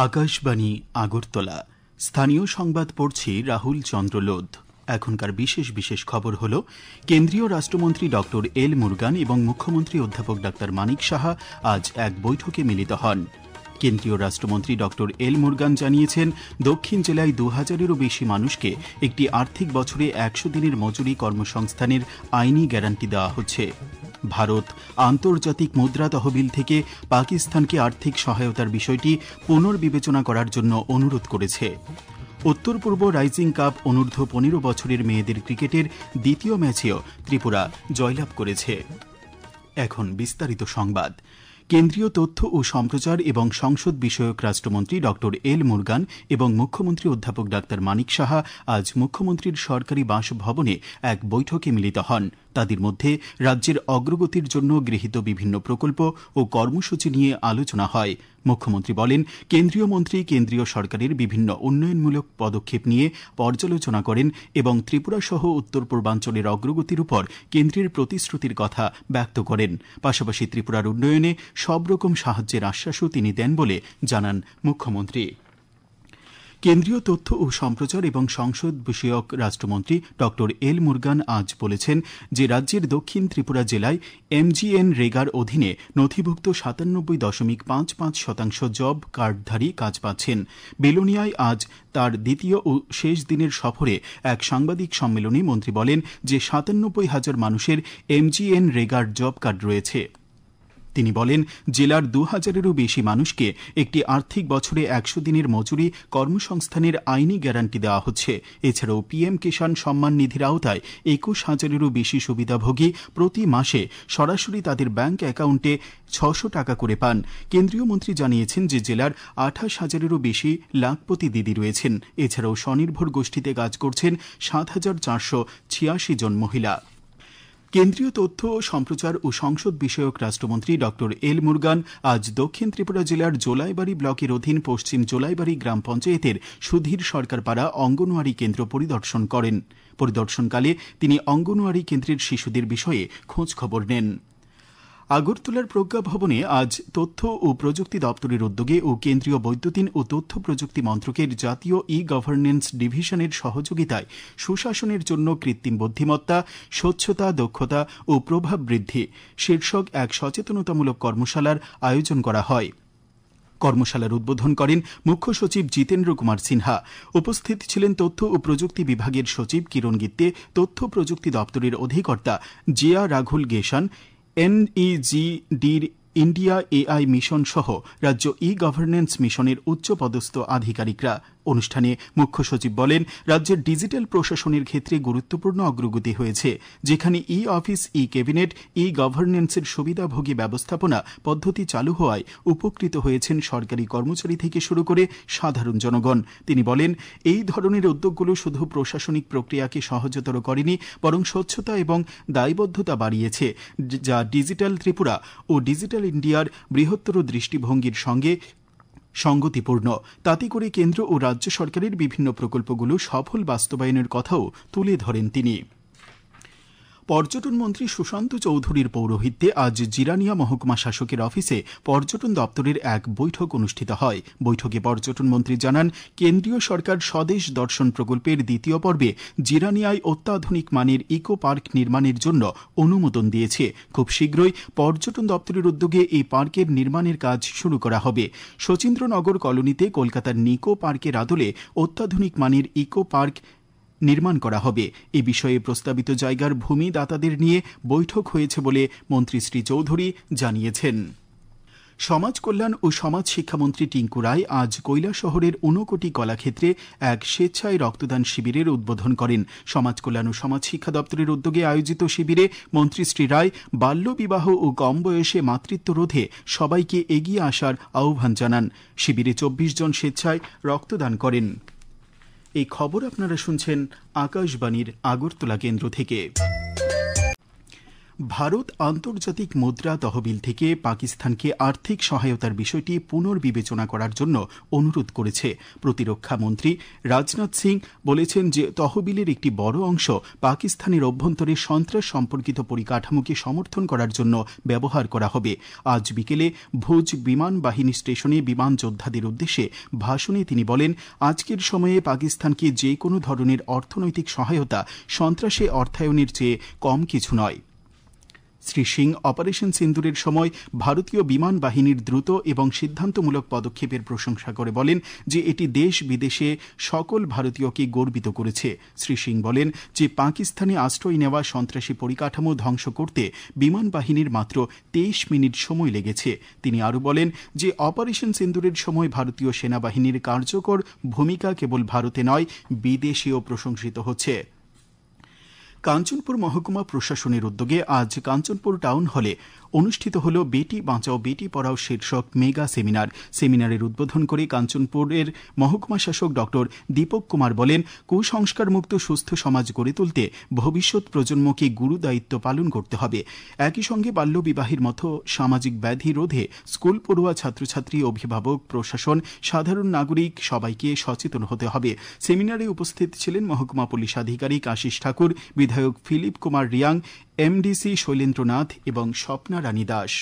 আকাশবাণী আগরতলা। স্থানীয় সংবাদ পড়ছি রাহুল চন্দ্র লোধ। এখনকার বিশেষ বিশেষ খবর হল, কেন্দ্রীয় রাষ্ট্রমন্ত্রী ডক্টর এল মুরগান এবং মুখ্যমন্ত্রী অধ্যাপক ডাক্তার মানিক সাহা আজ এক বৈঠকে মিলিত হন। কেন্দ্রীয় রাষ্ট্রমন্ত্রী ডক্টর এল মুরগান জানিয়েছেন, দক্ষিণ জেলায় ২০০০-এরও বেশি মানুষকে একটি আর্থিক বছরে ১০০ দিনের মজুরি কর্মসংস্থানের আইনি গ্যারান্টি দেওয়া হচ্ছে। ভারত আন্তর্জাতিক মুদ্রা তহবিল থেকে পাকিস্তানকে আর্থিক সহায়তার বিষয়টি পুনর্বিবেচনা করার জন্য অনুরোধ করেছে। উত্তর পূর্ব রাইজিং কাপ অনূর্ধ্ব ১৫ বছরের মেয়েদের ক্রিকেটের দ্বিতীয় ম্যাচেও ত্রিপুরা জয়লাভ করেছে। এখন বিস্তারিত সংবাদ। কেন্দ্রীয় তথ্য ও সম্প্রচার এবং সংসদ বিষয়ক রাষ্ট্রমন্ত্রী ডক্টর এল মুরগান এবং মুখ্যমন্ত্রী অধ্যাপক ডাক্তার মানিক সাহা আজ মুখ্যমন্ত্রীর সরকারি বাসভবনে এক বৈঠকে মিলিত হন। তাদের মধ্যে রাজ্যের অগ্রগতির জন্য গৃহীত বিভিন্ন প্রকল্প ও কর্মসূচি নিয়ে আলোচনা হয়। মুখ্যমন্ত্রী বলেন, কেন্দ্রীয় মন্ত্রী কেন্দ্রীয় সরকারের বিভিন্ন উন্নয়নমূলক পদক্ষেপ নিয়ে পর্যালোচনা করেন এবং ত্রিপুরা সহ উত্তর পূর্বাঞ্চলের অগ্রগতির উপর কেন্দ্রের প্রতিশ্রুতির কথা ব্যক্ত করেন। পাশাপাশি ত্রিপুরার উন্নয়নে সব রকম সাহায্যের আশ্বাসও তিনি দেন বলে জানান মুখ্যমন্ত্রী। কেন্দ্রীয় তথ্য ও সম্প্রচার এবং সংসদ বিষয়ক রাষ্ট্রমন্ত্রী ডক্টর এল মুরগান আজ বলেছেন যে রাজ্যের দক্ষিণ ত্রিপুরা জেলায় এমজিএন রেগার অধীনে নথিভুক্ত ৯৭.৫৫% জব কার্ডধারী কাজ পাচ্ছেন। বেলোনিয়ায় আজ তার দ্বিতীয় ও শেষ দিনের সফরে এক সাংবাদিক সম্মেলনে মন্ত্রী বলেন যে ৯৭,০০০ মানুষের এমজিএন রেগার জব কার্ড রয়েছে। তিনি বলেন, জেলার ২০০০-এরও বেশি মানুষকে একটি আর্থিক বছরে ১০০ দিনের মজুরি কর্মসংস্থানের আইনি গ্যারান্টি দেওয়া হচ্ছে। এছাড়াও পিএম কিষাণ সম্মান নিধির আওতায় ২১,০০০-এরও বেশি সুবিধাভোগী প্রতি মাসে সরাসরি তাদের ব্যাংক অ্যাকাউন্টে ৬০০ টাকা করে পান। কেন্দ্রীয় মন্ত্রী জানিয়েছেন যে জেলার ২৮,০০০-এরও বেশি লাখপতি দিদি রয়েছেন। এছাড়াও স্বনির্ভর গোষ্ঠীতে কাজ করছেন ৭,৪৮৬ জন মহিলা। কেন্দ্রীয় তথ্য সম্প্রচার ও সংসদ বিষয়ক রাষ্ট্রমন্ত্রী ডক্টর এল মুরগান আজ দক্ষিণ ত্রিপুরা জেলার জোলাইবাড়ি ব্লকের অধীন পশ্চিম জোলাইবাড়ি গ্রাম পঞ্চায়েতের সুধীর সরকার পাড়া অঙ্গনওয়াড়ি কেন্দ্র পরিদর্শন করেন। পরিদর্শনকালে তিনি অঙ্গনওয়াড়ি কেন্দ্রের শিশুদের বিষয়ে খোঁজ খবর নেন। আগরতলার প্রজ্ঞা ভবনে আজ তথ্য ও প্রযুক্তি দপ্তরের উদ্যোগে ও কেন্দ্রীয় বৈদ্যুতিন ও তথ্য প্রযুক্তি মন্ত্রকের জাতীয় ই গভর্নেন্স ডিভিশনের সহযোগিতায় সুশাসনের জন্য কৃত্রিম বুদ্ধিমত্তা, স্বচ্ছতা, দক্ষতা ও প্রভাব বৃদ্ধি শীর্ষক এক সচেতনতামূলক কর্মশালার আয়োজন করা হয়। কর্মশালার উদ্বোধন করেন মুখ্য সচিব জিতেন্দ্র কুমার সিনহা। উপস্থিত ছিলেন তথ্য ও প্রযুক্তি বিভাগের সচিব কিরণ গিত্তে, তথ্য প্রযুক্তি দপ্তরের অধিকর্তা জিয়া রাঘুল গেশান, এনইজিডির ইন্ডিয়া এআই মিশন সহ রাজ্য ই গভর্নেন্স মিশনের উচ্চপদস্থ আধিকারিকরা। অনুষ্ঠানে মুখ্য সচিব বলেন, রাজ্যের ডিজিটাল প্রশাসনের ক্ষেত্রে গুরুত্বপূর্ণ অগ্রগতি হয়েছে, যেখানে ই অফিস, ই ক্যাবিনেট, ই গভর্নেন্সের সুবিধাভোগী ব্যবস্থাপনা পদ্ধতি চালু হওয়ায় উপকৃত হয়েছেন সরকারি কর্মচারী থেকে শুরু করে সাধারণ জনগণ। তিনি বলেন, এই ধরনের উদ্যোগগুলো শুধু প্রশাসনিক প্রক্রিয়াকে সহজতর করেনি, বরং স্বচ্ছতা এবং দায়বদ্ধতা বাড়িয়েছে, যা ডিজিটাল ত্রিপুরা ও ডিজিটাল ইন্ডিয়ার বৃহত্তর দৃষ্টিভঙ্গির সঙ্গে সঙ্গতিপূর্ণ। তাতে করে কেন্দ্র ও রাজ্য সরকারের বিভিন্ন প্রকল্পগুলো সফল বাস্তবায়নের কথাও তুলে ধরেন তিনি। পর্যটন মন্ত্রী সুশান্ত চৌধুরীর পৌরোহিত্যে আজ জিরানিয়া মহকুমা শাসকের অফিসে পর্যটন দপ্তরের এক বৈঠক অনুষ্ঠিত হয়। বৈঠকে পর্যটন মন্ত্রী জানান, কেন্দ্রীয় সরকার স্বদেশ দর্শন প্রকল্পের দ্বিতীয় পর্বে জিরানিয়ায় অত্যাধুনিক মানের ইকো পার্ক নির্মাণের জন্য অনুমোদন দিয়েছে। খুব শীঘ্রই পর্যটন দপ্তরের উদ্যোগে এই পার্কের নির্মাণের কাজ শুরু করা হবে। শচীন্দ্রনগর কলোনিতে কলকাতার নিকো পার্কের আদলে অত্যাধুনিক মানের ইকো পার্ক নির্মাণ করা হবে। এ বিষয়ে প্রস্তাবিত জায়গার ভূমিদাতাদের নিয়ে বৈঠক হয়েছে বলে মন্ত্রী শ্রী চৌধুরী জানিয়েছেন। সমাজ কল্যাণ ও সমাজ শিক্ষামন্ত্রী টিঙ্কু রায় আজ কৈলাসহরের ঊনকোটি কলাক্ষেত্রে এক স্বেচ্ছায় রক্তদান শিবিরের উদ্বোধন করেন। সমাজ কল্যাণ ও সমাজ শিক্ষা দপ্তরের উদ্যোগে আয়োজিত শিবিরে মন্ত্রী শ্রী রায় বাল্যবিবাহ ও কম বয়সে মাতৃত্ব রোধে সবাইকে এগিয়ে আসার আহ্বান জানান। শিবিরে ২৪ জন স্বেচ্ছায় রক্তদান করেন। এই খবর আপনারা শুনছেন আকাশবাণীর আগরতলা কেন্দ্র থেকে। ভারত আন্তর্জাতিক মুদ্রা তহবিল থেকে পাকিস্তানকে আর্থিক সহায়তার বিষয়টি পুনর্বিবেচনা করার জন্য অনুরোধ করেছে। প্রতিরক্ষা মন্ত্রী রাজনাথ সিং বলেছেন যে তহবিলের একটি বড় অংশ পাকিস্তানের অভ্যন্তরে সন্ত্রাস সম্পর্কিত পরিকাঠামোকে সমর্থন করার জন্য ব্যবহার করা হবে। আজ বিকেলে ভুজ বিমান বাহিনী স্টেশনে বিমান যোদ্ধাদের উদ্দেশ্যে ভাষণে তিনি বলেন, আজকের সময়ে পাকিস্তানকে যে কোনো ধরনের অর্থনৈতিক সহায়তা সন্ত্রাসে অর্থায়নের চেয়ে কম কিছু নয়। শ্রী সিং অপারেশন সিন্দুরের সময় ভারতীয় বিমান বাহিনীর দ্রুত এবং সিদ্ধান্তমূলক পদক্ষেপের প্রশংসা করে বলেন যে এটি দেশ বিদেশে সকল ভারতীয়কে গর্বিত করেছে। শ্রী সিং বলেন যে পাকিস্তানে আশ্রয় নেওয়া সন্ত্রাসী পরিকাঠামো ধ্বংস করতে বিমান বাহিনীর মাত্র 23 মিনিট সময় লেগেছে। তিনি আরও বলেন যে অপারেশন সিন্দুরের সময় ভারতীয় সেনাবাহিনীর কার্যকর ভূমিকা কেবল ভারতে নয়, বিদেশেও প্রশংসিত হচ্ছে। কাঞ্চনপুর মহকুমা প্রশাসনের উদ্যোগে আজ কাঞ্চনপুর টাউন হলে অনুষ্ঠিত হল বেটি বাঁচাও বেটি পড়াও শীর্ষক মেগা সেমিনার। সেমিনারের উদ্বোধন করে কাঞ্চনপুরের মহকুমা শাসক ডক্টর দীপক কুমার বলেন, কুসংস্কারমুক্ত সুস্থ সমাজ গড়ে তুলতে ভবিষ্যৎ প্রজন্মকে গুরু দায়িত্ব পালন করতে হবে। একই সঙ্গে বাল্যবিবাহের মতো সামাজিক ব্যাধি রোধে স্কুল পড়ুয়া ছাত্রছাত্রী, অভিভাবক, প্রশাসন, সাধারণ নাগরিক সবাইকে সচেতন হতে হবে। সেমিনারে উপস্থিত ছিলেন মহকুমা পুলিশ আধিকারিক আশিস ঠাকুর, বিধায়ক ফিলিপ কুমার রিয়াং, এমডিসি শৈলেন্দ্রনাথ এবং স্বপ্না রানী দাস।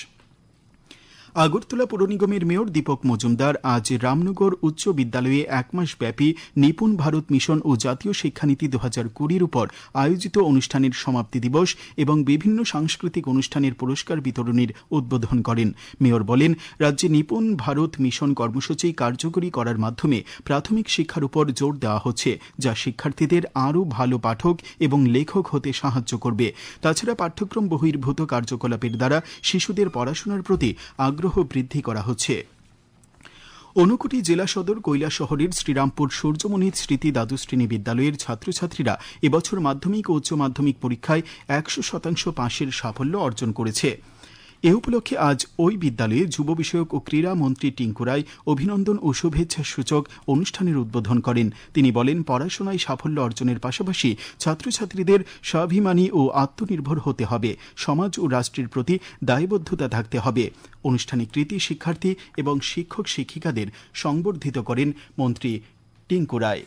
আগরতলা পৌর নিগমের মেয়র দীপক মজুমদার আজ রামনগর উচ্চ বিদ্যালয়ে 1 মাস ব্যাপী নিপুণ ভারত মিশন ও জাতীয় শিক্ষানীতি 2020 উপর আয়োজিত অনুষ্ঠানের সমাপ্তি দিবস এবং বিভিন্ন সাংস্কৃতিক অনুষ্ঠানের পুরস্কার বিতরণের উদ্বোধন করেন। মেয়র বলেন, রাজ্যে নিপুণ ভারত মিশন কর্মসূচি কার্যকরী করার মাধ্যমে প্রাথমিক শিক্ষার উপর জোর দেওয়া হচ্ছে, যা শিক্ষার্থীদের আরও ভালো পাঠক এবং লেখক হতে সাহায্য করবে। তাছাড়া পাঠ্যক্রম বহির্ভূত কার্যকলাপের দ্বারা শিশুদের পড়াশোনার প্রতি আগ্রহ বৃদ্ধি করা হচ্ছে। ঊনকোটি জেলা সদর কৈলাসহরের শ্রীরামপুর সূর্যমণি স্মৃতি দ্বাদশ শ্রেণী বিদ্যালয়ের ছাত্রছাত্রীরা এবছর মাধ্যমিক ও উচ্চ মাধ্যমিক পরীক্ষায় 100% পাশের সাফল্য অর্জন করেছে। এ উপলক্ষে আজ ওই বিদ্যালয়ে যুব বিষয়ক ও ক্রীড়া মন্ত্রী টিঙ্কু রায় অভিনন্দন ও শুভেচ্ছা সূচক অনুষ্ঠানের উদ্বোধন করেন। তিনি বলেন, পড়াশোনায় সাফল্য অর্জনের পাশাপাশি ছাত্রছাত্রীদের স্বাভিমানী ও আত্মনির্ভর হতে হবে, সমাজ ও রাষ্ট্রের প্রতি দায়বদ্ধতা থাকতে হবে। অনুষ্ঠানে কৃতী শিক্ষার্থী এবং শিক্ষক শিক্ষিকাদের সংবর্ধিত করেন মন্ত্রী টিঙ্কু রায়।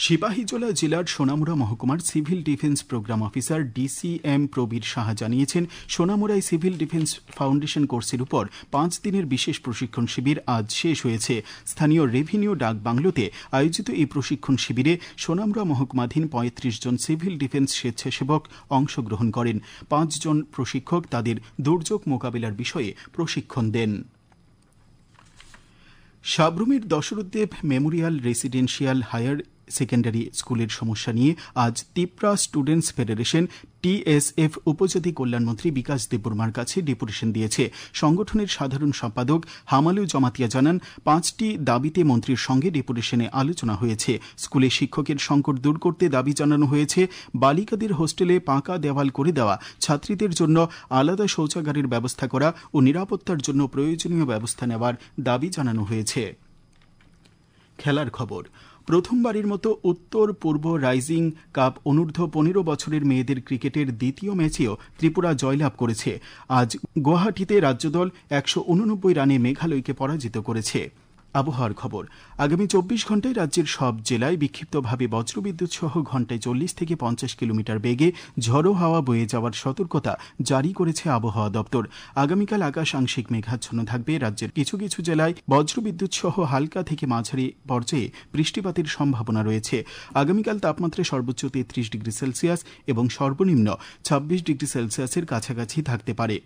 সিপাহীজলা জেলার সোনামুড়া মহকুমার civil defence programme officer DCM Prabir Saha জানিয়েছেন, সোনামুড়ায় সিভিল ডিফেন্স ফাউন্ডেশন কোর্সের উপর 5 দিনের বিশেষ প্রশিক্ষণ শিবির আজ শেষ হয়েছে। স্থানীয় রেভিনিউ ডাক বাংলোতে আয়োজিত এই প্রশিক্ষণ শিবিরে সোনামুড়া মহকুমাধীন 35 জন সিভিল ডিফেন্স স্বেচ্ছাসেবক অংশগ্রহণ করেন। 5 জন প্রশিক্ষক তাদের দুর্যোগ মোকাবিলার বিষয়ে প্রশিক্ষণ দেন। সাব্রুমের Dasharathdeb memorial residential higher secondary স্কুলের সমস্যা নিয়ে আজ তিপ্রা স্টুডেন্টস ফেডারেশন টিএসএফ উপজাতি কল্যাণমন্ত্রী বিকাশ দেববর্মার কাছে ডেপুটেশন দিয়েছে। সংগঠনের সাধারণ সম্পাদক হামালু জমাতিয়া জানান, 5টি দাবিতে মন্ত্রীর সঙ্গে ডেপুটেশনে আলোচনা হয়েছে। স্কুলে শিক্ষকের সংকট দূর করতে দাবি জানানো হয়েছে। বালিকাদের হোস্টেলে পাকা দেওয়াল করে দেওয়া, ছাত্রীদের জন্য আলাদা শৌচাগারের ব্যবস্থা করা ও নিরাপত্তার জন্য প্রয়োজনীয় ব্যবস্থা নেওয়ার দাবি জানানো হয়েছে। খেলার খবর। প্রথমবারের মতো উত্তর পূর্ব রাইজিং কাপ অনূর্ধ্ব 15 বছরের মেয়েদের ক্রিকেটের দ্বিতীয় ম্যাচেও ত্রিপুরা জয়লাভ করেছে। আজ গুয়াহাটিতে রাজ্যদল 189 রানে মেঘালয়কে পরাজিত করেছে। আবহাওয়ার খবর। আগামী 24 ঘন্টায় রাজ্যের সব জেলায় বিক্ষিপ্তভাবে বজ্রবিদ্যুৎ সহ ঘন্টায় 40 থেকে 50 কিলোমিটার বেগে ঝড়ো হাওয়া বয়ে যাওয়ার সতর্কতা জারি করেছে আবহাওয়া দপ্তর। আগামীকাল আকাশ আংশিক মেঘাচ্ছন্ন থাকবে। রাজ্যের কিছু কিছু জেলায় বজ্রবিদ্যুৎ সহ হালকা থেকে মাঝারি পর্যায়ে বৃষ্টিপাতের সম্ভাবনা রয়েছে। আগামীকাল তাপমাত্রা সর্বোচ্চ 33 ডিগ্রি সেলসিয়াস এবং সর্বনিম্ন 26 ডিগ্রি সেলসিয়াসের কাছাকাছি থাকতে পারে।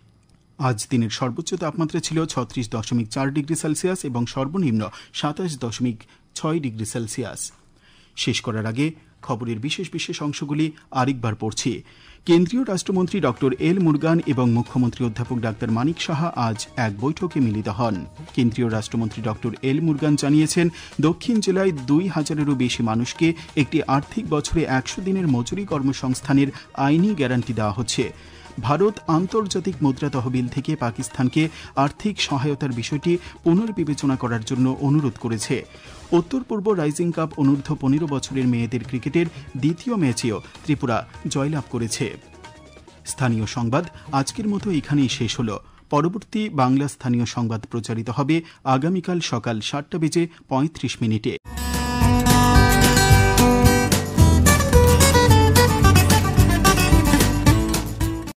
আজ দিনের সর্বোচ্চ তাপমাত্রা ছিল 36.4 ডিগ্রি সেলসিয়াস এবং সর্বনিম্ন 27.6 ডিগ্রি সেলসিয়াস। শেষ করার আগে খবরের বিশেষ বিশেষ অংশগুলি আরেকবার পড়ছি। কেন্দ্রীয় রাষ্ট্রমন্ত্রী ডক্টর এল মুরগান এবং মুখ্যমন্ত্রী অধ্যাপক ডাক্তার মানিক সাহা আজ এক বৈঠকে মিলিত হন। কেন্দ্রীয় রাষ্ট্রমন্ত্রী ডক্টর এল মুরগান জানিয়েছেন, দক্ষিণ জেলায় 2000-এরও বেশি মানুষকে একটি আর্থিক বছরে 100 দিনের মজুরি কর্মসংস্থানের আইনি গ্যারান্টি দেওয়া হচ্ছে। ভারত আন্তর্জাতিক মুদ্রা তহবিল থেকে পাকিস্তানকে আর্থিক সহায়তার বিষয়টি পুনর্বিবেচনা করার জন্য অনুরোধ করেছে। উত্তর পূর্ব রাইজিং কাপ অনূর্ধ্ব 15 বছরের মেয়েদের ক্রিকেটের দ্বিতীয় ম্যাচেও ত্রিপুরা জয়লাভ করেছে। স্থানীয় সংবাদ আজকের মতো এখানেই শেষ হলো। পরবর্তী বাংলা স্থানীয় সংবাদ প্রচারিত হবে আগামীকাল সকাল ৭টা বেজে ৩৫ মিনিটে।